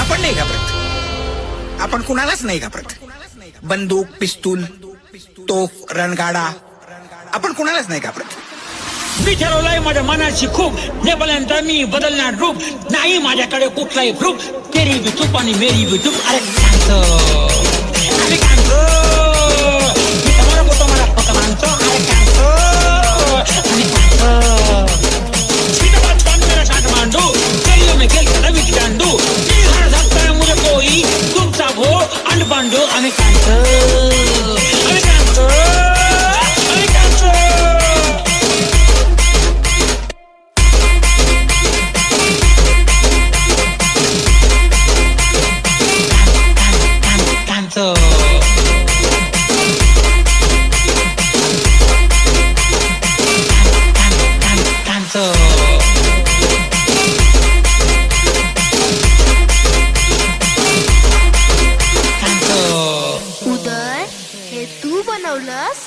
आपण नाही घाबरत, आपण कुणालाच नाही घाबरत. बंदूक, पिस्तूल, तोफ, रणगाडा, आपण कुणालाच नाही घाबरत. मी ठरवलंय माझ्या मनाची खूप नेपर्यंत मी बदलणार रूप नाही माझ्याकडे कुठलाही प्रूफ. तेरी भी चूप आणि मेरी भी चूप. अरे कांतो अरे कांतो मी तुम्हाला बोलतो मला फक्त मानतो. अरे कांतो आणि कांतो सीधा बात कान मेरा शांत मांडू चलियो मैं खेल कर रवि की डांडू दिल हर सकता है मुझे कोई तुम सब हो अंड पांडू. अरे कांतो अरे कांतो अरे कांतो Canto. Canto. उदय हे तू बनवलंस?